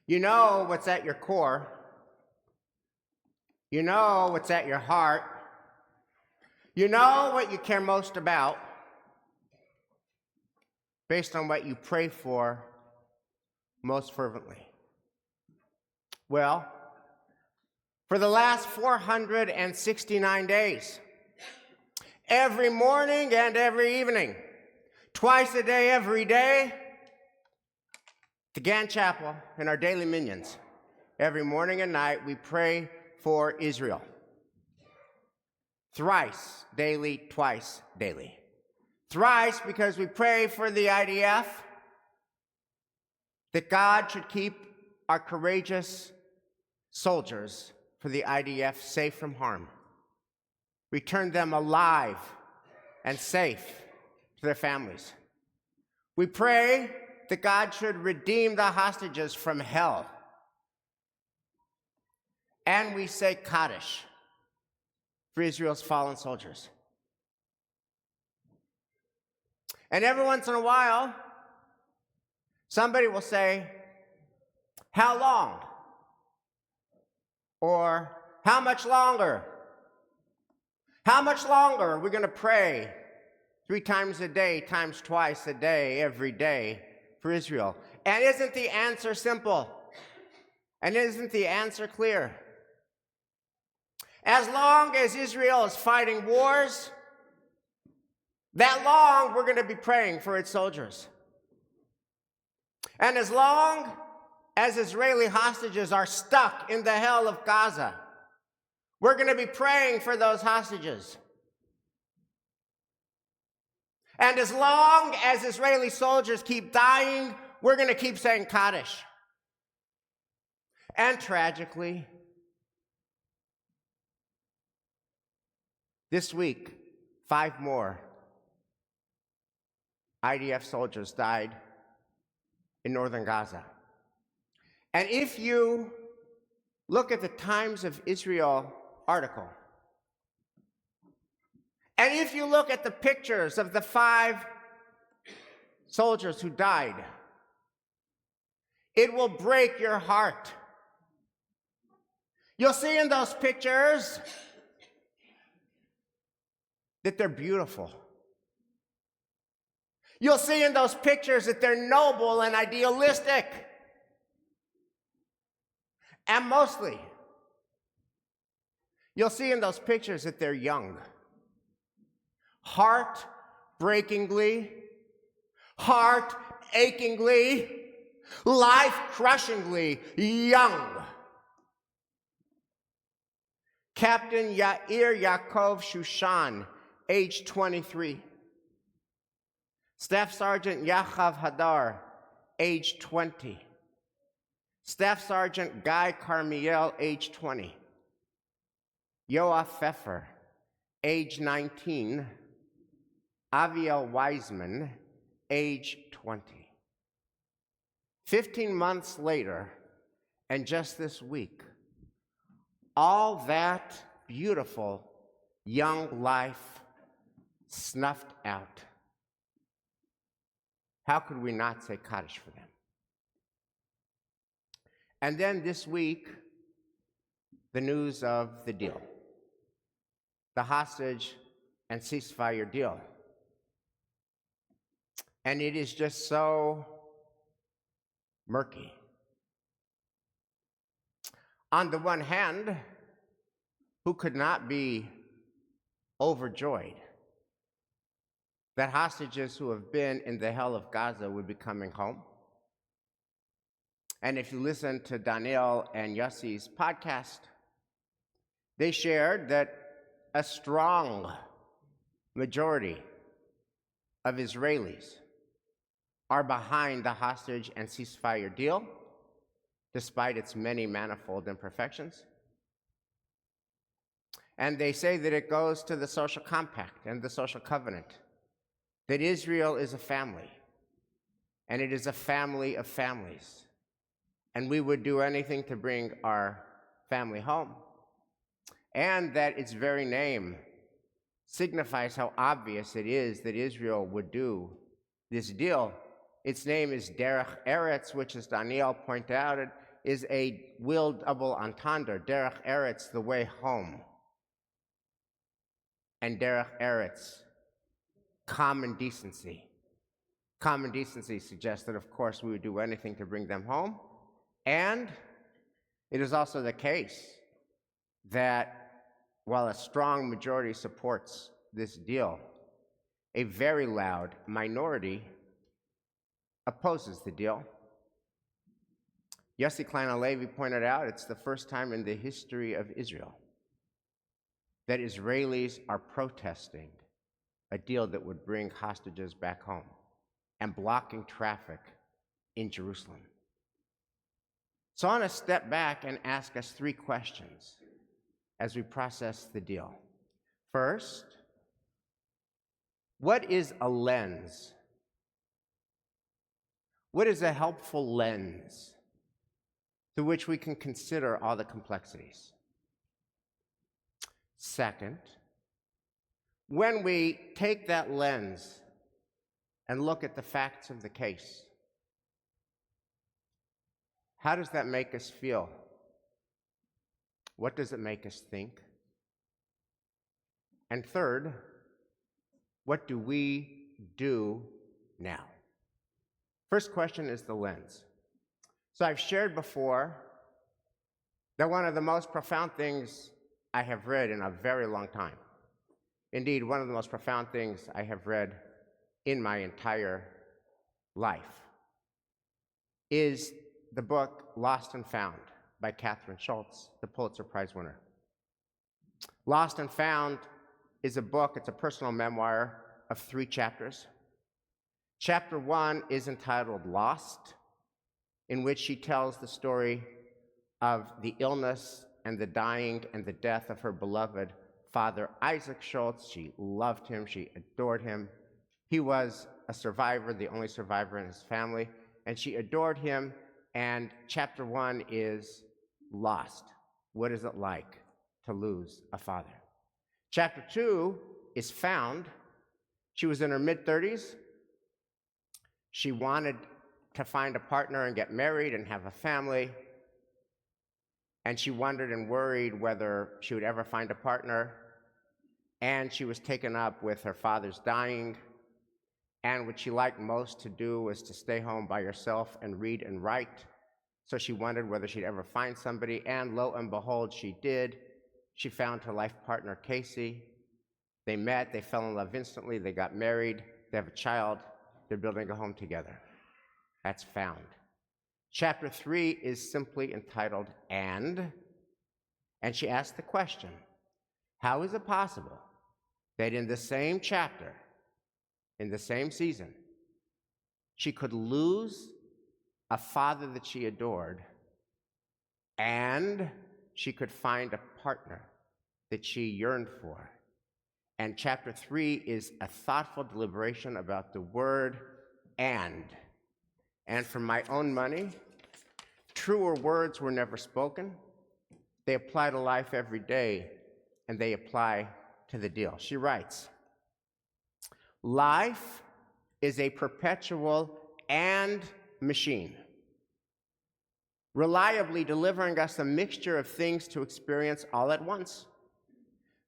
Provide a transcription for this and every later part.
You know what's at your core. You know what's at your heart. You know what you care most about based on what you pray for most fervently. Well, for the last 469 days, every morning and every evening, twice a day, every day, to Gan Chapel in our daily minyans, every morning and night, we pray for Israel. Thrice daily, twice daily. Thrice because we pray for the IDF, that God should keep our courageous soldiers for the IDF safe from harm. Return them alive and safe to their families. We pray that God should redeem the hostages from hell. And we say Kaddish for Israel's fallen soldiers. And every once in a while, somebody will say, how long? Or how much longer? How much longer are we going to pray 3 times a day, times twice a day, every day for Israel? And isn't the answer simple? And isn't the answer clear? As long as Israel is fighting wars, that long we're going to be praying for its soldiers. And as long as Israeli hostages are stuck in the hell of Gaza, we're going to be praying for those hostages. And as long as Israeli soldiers keep dying, we're going to keep saying Kaddish. And tragically, this week, 5 more IDF soldiers died in northern Gaza. And if you look at the Times of Israel article, and if you look at the pictures of the 5 soldiers who died, it will break your heart. You'll see in those pictures that they're beautiful. You'll see in those pictures that they're noble and idealistic. And mostly, you'll see in those pictures that they're young. Heart-breakingly, heart-achingly, life-crushingly young. Captain Yair Yakov Shushan, age 23. Staff Sergeant Yahav Hadar, age 20. Staff Sergeant Guy Karmiel, age 20. Yoaf Feffer, age 19. Aviel Wiseman, age 20. 15 months later, and just this week, all that beautiful young life snuffed out. How could we not say Kaddish for them? And then this week, the news of the deal, the hostage and ceasefire deal. And it is just so murky. On the one hand, who could not be overjoyed that hostages who have been in the hell of Gaza would be coming home? And if you listen to Daniel and Yossi's podcast, they shared that a strong majority of Israelis are behind the hostage and ceasefire deal, despite its many manifold imperfections. And they say that it goes to the social compact and the social covenant, that Israel is a family, and it is a family of families, and we would do anything to bring our family home, and that its very name signifies how obvious it is that Israel would do this deal. Its name is Derech Eretz, which, as Daniel pointed out, is a will double entendre, derech eretz, the way home, and derech eretz, common decency. Common decency suggests that, of course, we would do anything to bring them home, and it is also the case that while a strong majority supports this deal, a very loud minority opposes the deal. Yossi Klein Halevi pointed out it's the first time in the history of Israel that Israelis are protesting a deal that would bring hostages back home and blocking traffic in Jerusalem. So I want to step back and ask us 3 questions as we process the deal. First, what is a lens? What is a helpful lens through which we can consider all the complexities? Second, when we take that lens and look at the facts of the case, how does that make us feel? What does it make us think? And third, what do we do now? First question is the lens. So I've shared before that one of the most profound things I have read in a very long time, indeed one of the most profound things I have read in my entire life, is the book Lost and Found by Catherine Schultz, the Pulitzer Prize winner. Lost and Found is a book, it's a personal memoir of 3 chapters. Chapter 1 is entitled Lost, in which she tells the story of the illness and the dying and the death of her beloved father, Isaac Schultz. She loved him, she adored him. He was a survivor, the only survivor in his family, and she adored him. And chapter 1 is Lost. What is it like to lose a father? Chapter 2 is Found. She was in her mid-30s. She wanted to find a partner and get married and have a family. And she wondered and worried whether she would ever find a partner. And she was taken up with her father's dying. And what she liked most to do was to stay home by herself and read and write. So she wondered whether she'd ever find somebody, and lo and behold, she did. She found her life partner, Casey. They met, they fell in love instantly, they got married, they have a child, they're building a home together. That's Found. Chapter 3 is simply entitled And she asked the question, how is it possible that in the same chapter, in the same season, she could lose a father that she adored, and she could find a partner that she yearned for? And chapter 3 is a thoughtful deliberation about the word and. And for my own money, truer words were never spoken. They apply to life every day, and they apply to the deal. She writes, life is a perpetual and machine, reliably delivering us a mixture of things to experience all at once.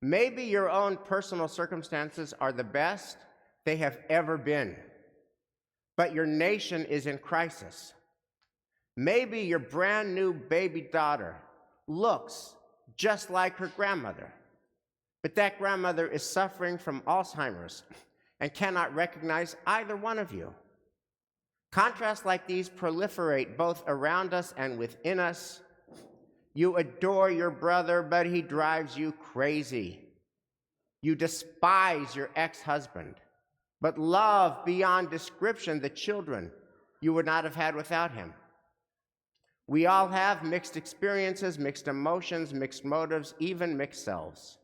Maybe your own personal circumstances are the best they have ever been, but your nation is in crisis. Maybe your brand new baby daughter looks just like her grandmother, but that grandmother is suffering from Alzheimer's and cannot recognize either one of you. Contrasts like these proliferate both around us and within us. You adore your brother, but he drives you crazy. You despise your ex-husband, but love beyond description the children you would not have had without him. We all have mixed experiences, mixed emotions, mixed motives, even mixed selves.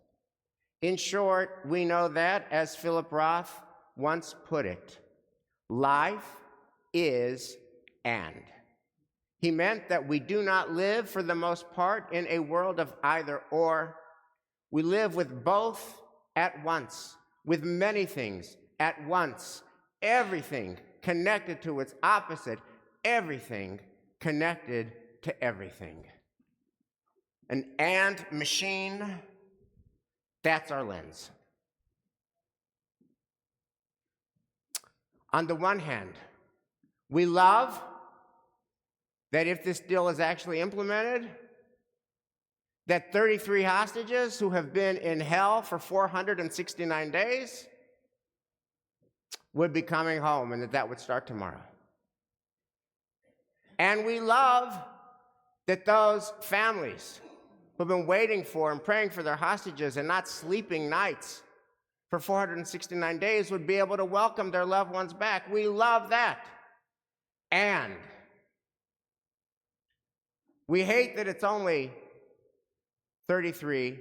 In short, we know that, as Philip Roth once put it, life is and. He meant that we do not live, for the most part, in a world of either or. We live with both at once, with many things at once, everything connected to its opposite, everything connected to everything. An and machine, that's our lens. On the one hand, we love that if this deal is actually implemented, that 33 hostages who have been in hell for 469 days would be coming home, and that would start tomorrow. And we love that those families who've been waiting for and praying for their hostages and not sleeping nights for 469 days would be able to welcome their loved ones back. We love that. And we hate that it's only 33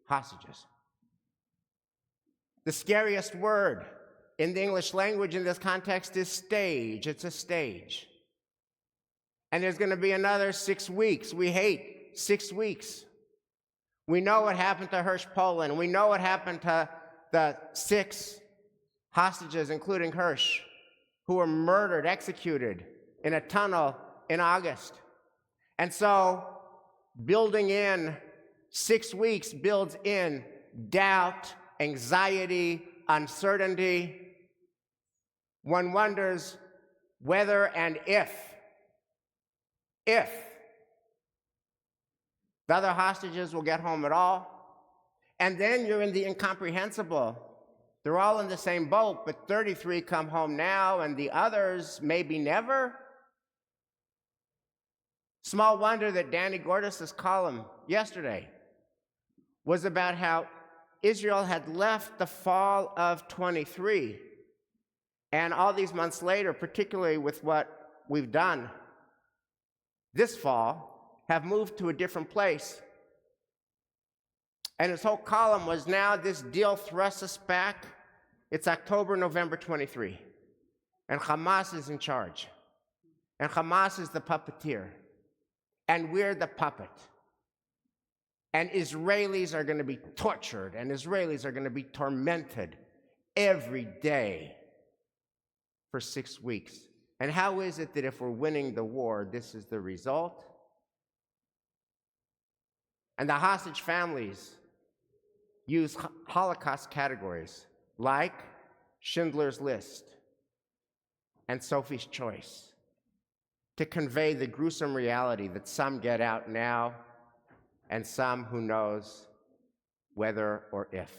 hostages. The scariest word in the English language in this context is stage. It's a stage. And there's going to be another 6 weeks. We hate 6 weeks. We know what happened to Hirsch Poland. We know what happened to the 6 hostages, including Hirsch, who were murdered, executed in a tunnel in August. And so building in 6 weeks builds in doubt, anxiety, uncertainty. One wonders whether and if the other hostages will get home at all. And then you're in the incomprehensible. They're all in the same boat, but 33 come home now, and the others maybe never. Small wonder that Danny Gordis's column yesterday was about how Israel had left the fall of 23, and all these months later, particularly with what we've done this fall, have moved to a different place. And his whole column was, now this deal thrusts us back. It's October, November 23. And Hamas is in charge. And Hamas is the puppeteer. And we're the puppet. And Israelis are going to be tortured. And Israelis are going to be tormented every day for 6 weeks. And how is it that if we're winning the war, this is the result? And the hostage families use Holocaust categories like Schindler's List and Sophie's Choice to convey the gruesome reality that some get out now and some who knows whether or if.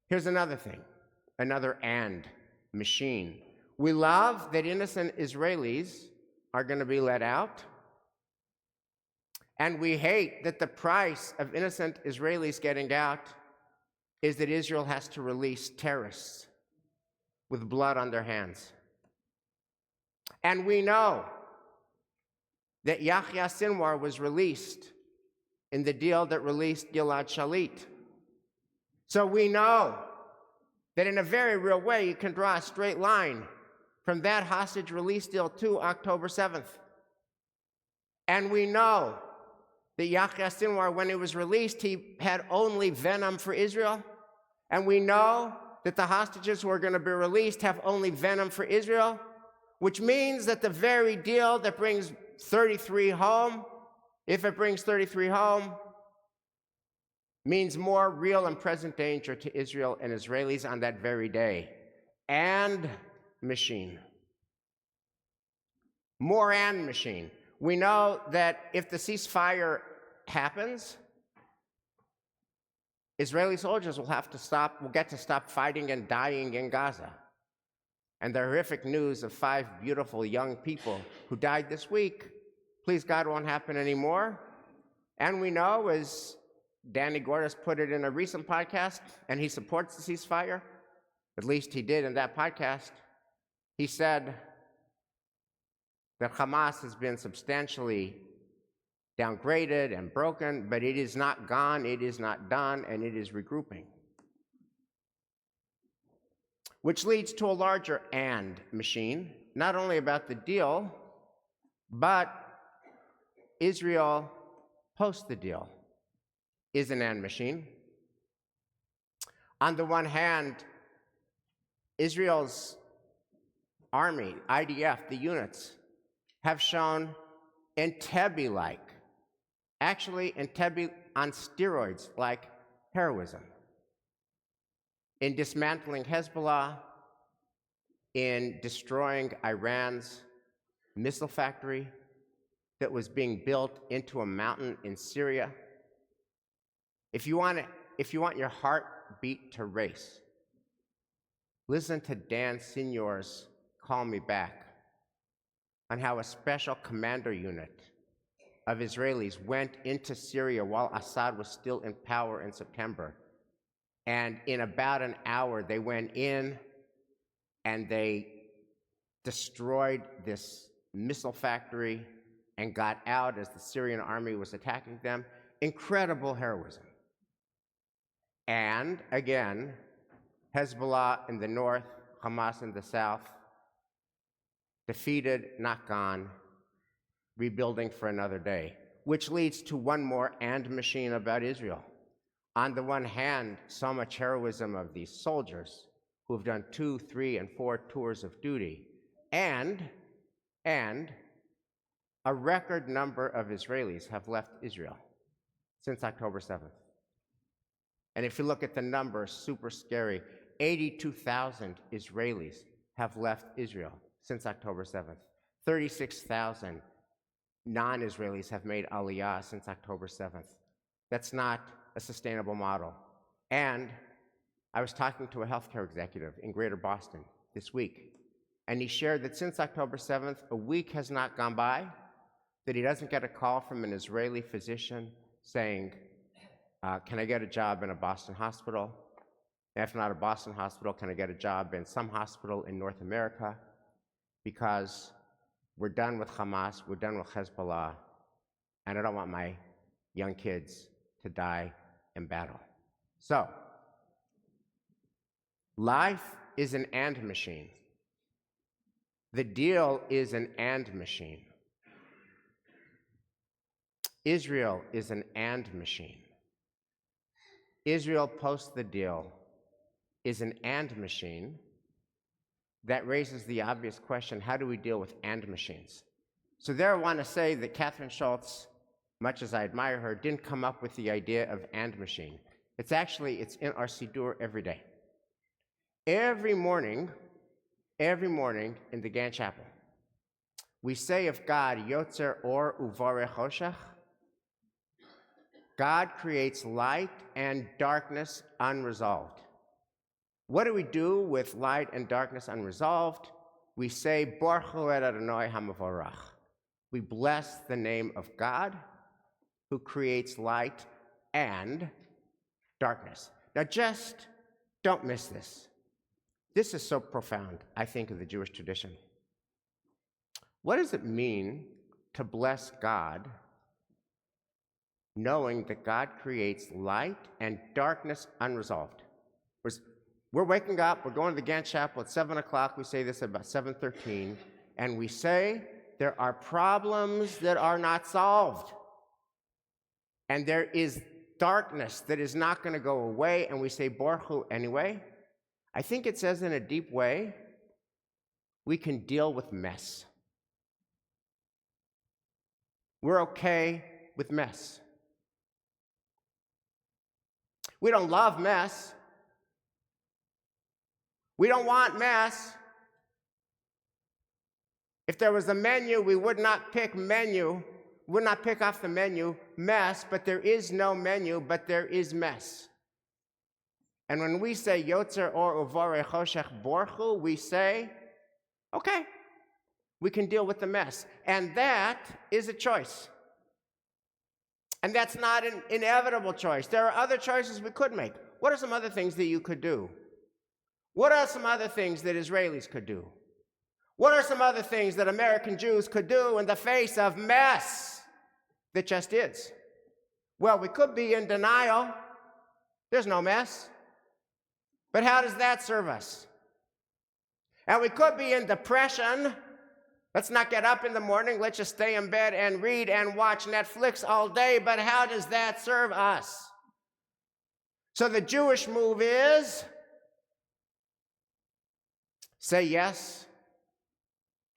Here's another thing, another and machine. We love that innocent Israelis are going to be let out. And we hate that the price of innocent Israelis getting out is that Israel has to release terrorists with blood on their hands. And we know that Yahya Sinwar was released in the deal that released Gilad Shalit. So we know that in a very real way you can draw a straight line from that hostage release deal to October 7th. And we know that Yahya Sinwar, when he was released, he had only venom for Israel. And we know that the hostages who are going to be released have only venom for Israel, which means that the very deal that brings 33 home, if it brings 33 home, means more real and present danger to Israel and Israelis on that very day. And machine. More and machine. We know that if the ceasefire happens, Israeli soldiers will get to stop fighting and dying in Gaza. And the horrific news of 5 beautiful young people who died this week, please God, won't happen anymore. And we know, as Danny Gordis put it in a recent podcast, and he supports the ceasefire, at least he did in that podcast, he said that Hamas has been substantially downgraded and broken, but it is not gone, it is not done, and it is regrouping. Which leads to a larger and machine, not only about the deal, but Israel post the deal is an and machine. On the one hand, Israel's army, IDF, the units, have shown Entebbe-like. Actually, Entebbe on steroids, like heroism. In dismantling Hezbollah, in destroying Iran's missile factory that was being built into a mountain in Syria. If you want your heartbeat to race, listen to Dan Signor's Call Me Back on how a special commando unit of Israelis went into Syria while Assad was still in power in September. And in about an hour, they went in and they destroyed this missile factory and got out as the Syrian army was attacking them. Incredible heroism. And again, Hezbollah in the north, Hamas in the south, defeated, not gone, rebuilding for another day, which leads to one more and machine about Israel. On the one hand, so much heroism of these soldiers who have done 2, 3, and 4 tours of duty, and a record number of Israelis have left Israel since October 7th. And if you look at the numbers, super scary. 82,000 Israelis have left Israel since October 7th. 36,000 non-Israelis have made Aliyah since October 7th. That's not a sustainable model. And I was talking to a healthcare executive in Greater Boston this week, and he shared that since October 7th, a week has not gone by that he doesn't get a call from an Israeli physician saying, can I get a job in a Boston hospital? If not a Boston hospital, can I get a job in some hospital in North America? Because we're done with Hamas, we're done with Hezbollah, and I don't want my young kids to die in battle. So, life is an and machine. The deal is an and machine. Israel is an and machine. Israel post the deal is an and machine that raises the obvious question, how do we deal with and machines? So there I want to say that Catherine Schultz, much as I admire her, didn't come up with the idea of and machine. It's in our Siddur every day. Every morning in the Gan Chapel, we say of God, Yotzer Or Uvare Choshech. God creates light and darkness unresolved. What do we do with light and darkness unresolved? We say, Baruch Hu et Adonai HaMavorach. We bless the name of God who creates light and darkness. Now just don't miss this. This is so profound, I think, of the Jewish tradition. What does it mean to bless God knowing that God creates light and darkness unresolved? We're waking up, we're going to the Gan Chapel at 7 o'clock, we say this at about 7:13, and we say there are problems that are not solved. And there is darkness that is not going to go away, and we say Baruch Hu anyway. I think it says in a deep way, we can deal with mess. We're okay with mess. We don't love mess. We don't want mess. If there was a menu, we would not pick off the menu mess, but there is no menu, but there is mess. And when we say Yotzer Or Uvare Choshech Baruch Hu, we say, okay, we can deal with the mess. And that is a choice. And that's not an inevitable choice. There are other choices we could make. What are some other things that you could do? What are some other things that Israelis could do? What are some other things that American Jews could do in the face of mess that just is? Well, we could be in denial. There's no mess. But how does that serve us? And we could be in depression. Let's not get up in the morning. Let's just stay in bed and read and watch Netflix all day. But how does that serve us? So the Jewish move is say yes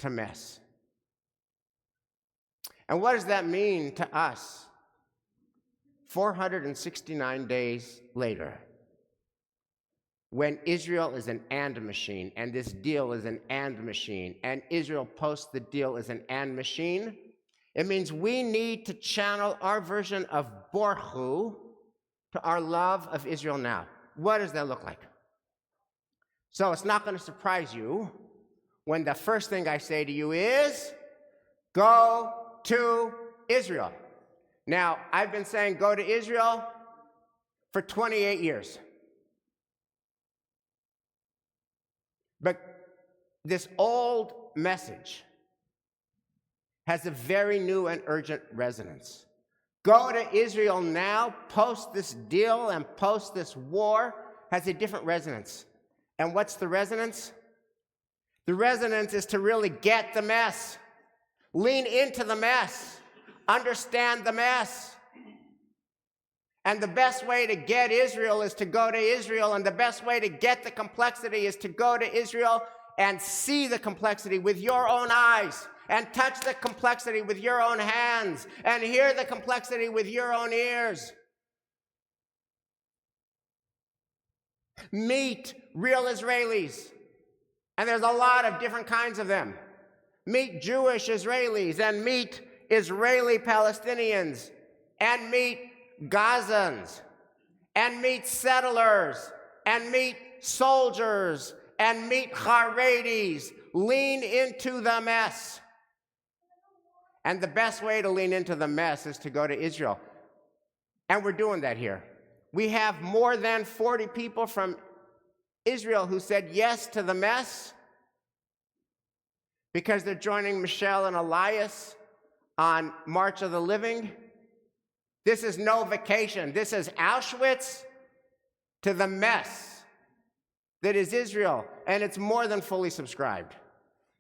to mess. And what does that mean to us? 469 days later, when Israel is an and machine, and this deal is an and machine, and Israel posts the deal as an and machine, it means we need to channel our version of Borchu to our love of Israel now. What does that look like? So it's not going to surprise you when the first thing I say to you is, go to Israel. Now, I've been saying go to Israel for 28 years. But this old message has a very new and urgent resonance. Go to Israel now, post this deal and post this war has a different resonance. And what's the resonance? The resonance is to really get the mess. Lean into the mess. Understand the mess. And the best way to get Israel is to go to Israel, and the best way to get the complexity is to go to Israel and see the complexity with your own eyes, and touch the complexity with your own hands, and hear the complexity with your own ears. Meet real Israelis, and there's a lot of different kinds of them. Meet Jewish Israelis, and meet Israeli Palestinians, and meet Gazans, and meet settlers, and meet soldiers, and meet Haredis. Lean into the mess. And the best way to lean into the mess is to go to Israel. And we're doing that here. We have more than 40 people from Israel who said yes to the mess because they're joining Michelle and Elias on March of the Living. This is no vacation. This is Auschwitz to the mess that is Israel, and it's more than fully subscribed.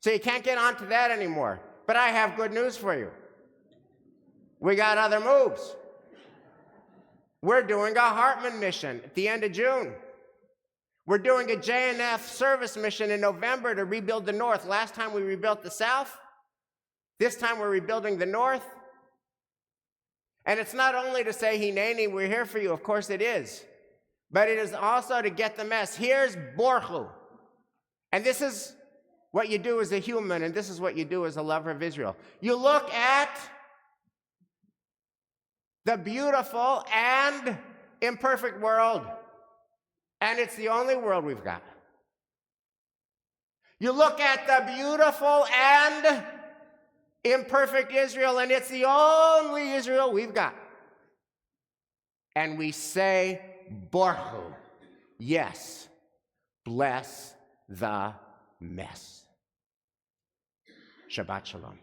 So you can't get onto that anymore. But I have good news for you. We got other moves. We're doing a Hartman mission at the end of June. We're doing a JNF service mission in November to rebuild the North. Last time we rebuilt the South. This time we're rebuilding the North. And it's not only to say, Hineni, we're here for you. Of course it is. But it is also to get the mess. Here's Borchu. And this is what you do as a human, and this is what you do as a lover of Israel. You look at the beautiful and imperfect world, and it's the only world we've got. You look at the beautiful and imperfect Israel, and it's the only Israel we've got. And we say, Borchu, yes, bless the mess. Shabbat Shalom.